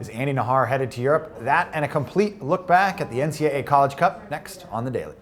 Is Andy Najar headed to Europe? That and a complete look back at the NCAA College Cup next on The Daily.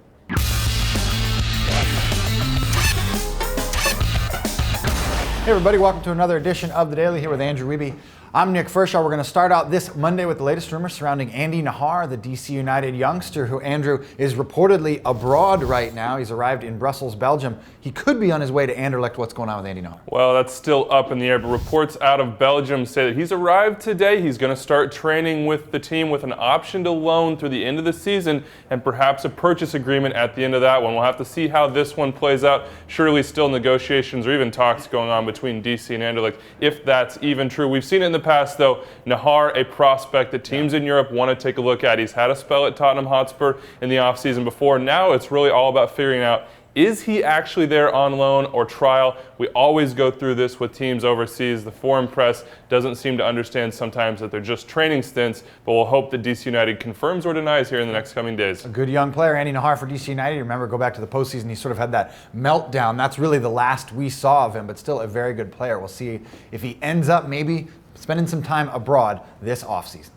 Hey everybody, welcome to another edition of The Daily here with Andrew Wiebe. I'm Nick Firchau. We're going to start out this Monday with the latest rumors surrounding Andy Najar, the DC United youngster who, Andrew, is reportedly abroad right now. He's arrived in Brussels, Belgium. He could be on his way to Anderlecht. What's going on with Andy Najar? Well, that's still up in the air, but reports out of Belgium say that he's arrived today. He's going to start training with the team with an option to loan through the end of the season and perhaps a purchase agreement at the end of that one. We'll have to see how this one plays out. Surely still negotiations or even talks going on between DC and Anderlecht, if that's even true. We've seen it in the past, though. Najar, a prospect that teams in Europe want to take a look at. He's had a spell at Tottenham Hotspur in the offseason before. Now it's really all about figuring out, is he actually there on loan or trial? We always go through this with teams overseas. The foreign press doesn't seem to understand sometimes that they're just training stints, but we'll hope that DC United confirms or denies here in the next coming days. A good young player, Andy Najar for DC United. You remember, go back to the postseason, he sort of had that meltdown. That's really the last we saw of him, but still a very good player. We'll see if he ends up maybe spending some time abroad this offseason.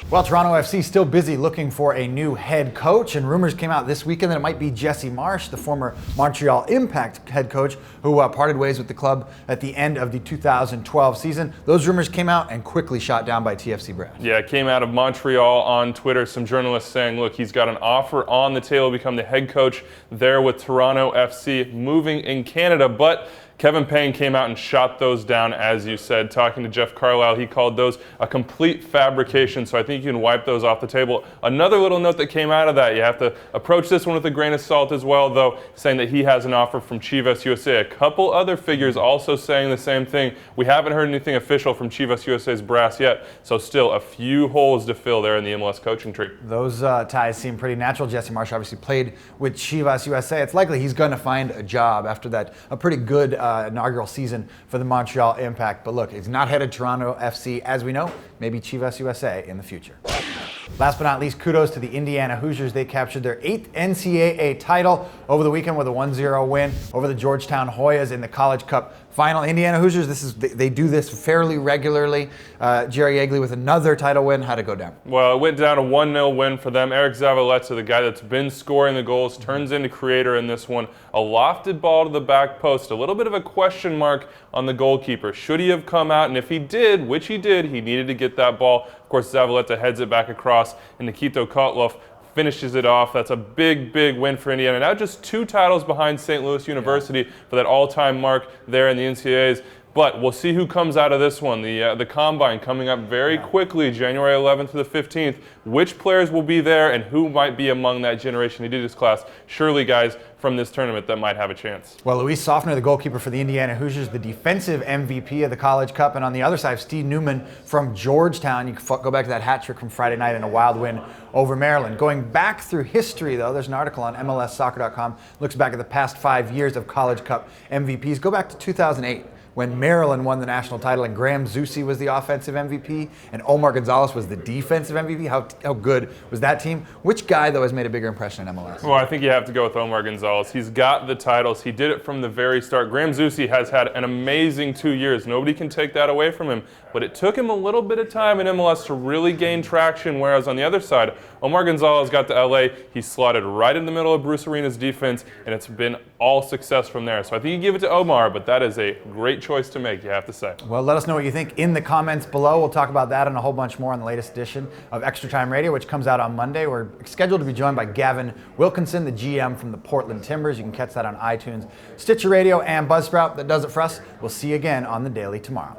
Well, Toronto FC still busy looking for a new head coach, and rumors came out this weekend that it might be Jesse Marsch, the former Montreal Impact head coach, who parted ways with the club at the end of the 2012 season. Those rumors came out and quickly shot down by TFC Brad. Yeah, it came out of Montreal on Twitter. Some journalists saying, look, he's got an offer on the table to become the head coach there with Toronto FC, moving in Canada, but Kevin Payne came out and shot those down, as you said. Talking to Jeff Carlisle, he called those a complete fabrication, so I think you can wipe those off the table. Another little note that came out of that, you have to approach this one with a grain of salt as well, though, saying that he has an offer from Chivas USA. A couple other figures also saying the same thing. We haven't heard anything official from Chivas USA's brass yet, so still a few holes to fill there in the MLS coaching tree. Those ties seem pretty natural. Jesse Marsch obviously played with Chivas USA. It's likely he's going to find a job after that, a pretty good inaugural season for the Montreal Impact. But look, he's not headed Toronto FC, as we know, maybe Chivas USA in the future. Last but not least, kudos to the Indiana Hoosiers. They captured their 8th NCAA title over the weekend with a 1-0 win over the Georgetown Hoyas in the College Cup final. Indiana Hoosiers, they do this fairly regularly. Jerry Yeagley with another title win. How'd it go down? Well, it went down a 1-0 win for them. Eriq Zavaleta, the guy that's been scoring the goals, turns into creator in this one. A lofted ball to the back post. A little bit of a question mark on the goalkeeper. Should he have come out? And if he did, which he did, he needed to get that ball. Of course, Zavaleta heads it back across, and Nikita Koslov finishes it off. That's a big, big win for Indiana. Now just 2 titles behind St. Louis University for that all-time mark there in the NCAAs. But we'll see who comes out of this one. The Combine coming up very quickly, January 11th to the 15th. Which players will be there and who might be among that Generation Adidas class? Surely, guys, from this tournament that might have a chance. Well, Luis Soffner, the goalkeeper for the Indiana Hoosiers, the defensive MVP of the College Cup. And on the other side, Steve Newman from Georgetown. You can go back to that hat trick from Friday night in a wild win over Maryland. Going back through history, though, there's an article on MLSsoccer.com. Looks back at the past 5 years of College Cup MVPs. Go back to 2008. When Maryland won the national title and Graham Zusi was the offensive MVP and Omar Gonzalez was the defensive MVP. How good was that team? Which guy, though, has made a bigger impression in MLS? Well, I think you have to go with Omar Gonzalez. He's got the titles. He did it from the very start. Graham Zusi has had an amazing 2 years. Nobody can take that away from him. But it took him a little bit of time in MLS to really gain traction, whereas on the other side, Omar Gonzalez got to LA. He slotted right in the middle of Bruce Arena's defense, and it's been all success from there. So I think you give it to Omar, but that is a great choice to make, you have to say. Well, let us know what you think in the comments below. We'll talk about that and a whole bunch more on the latest edition of Extra Time Radio, which comes out on Monday. We're scheduled to be joined by Gavin Wilkinson, the GM from the Portland Timbers. You can catch that on iTunes, Stitcher Radio, and Buzzsprout. That does it for us. We'll see you again on The Daily tomorrow.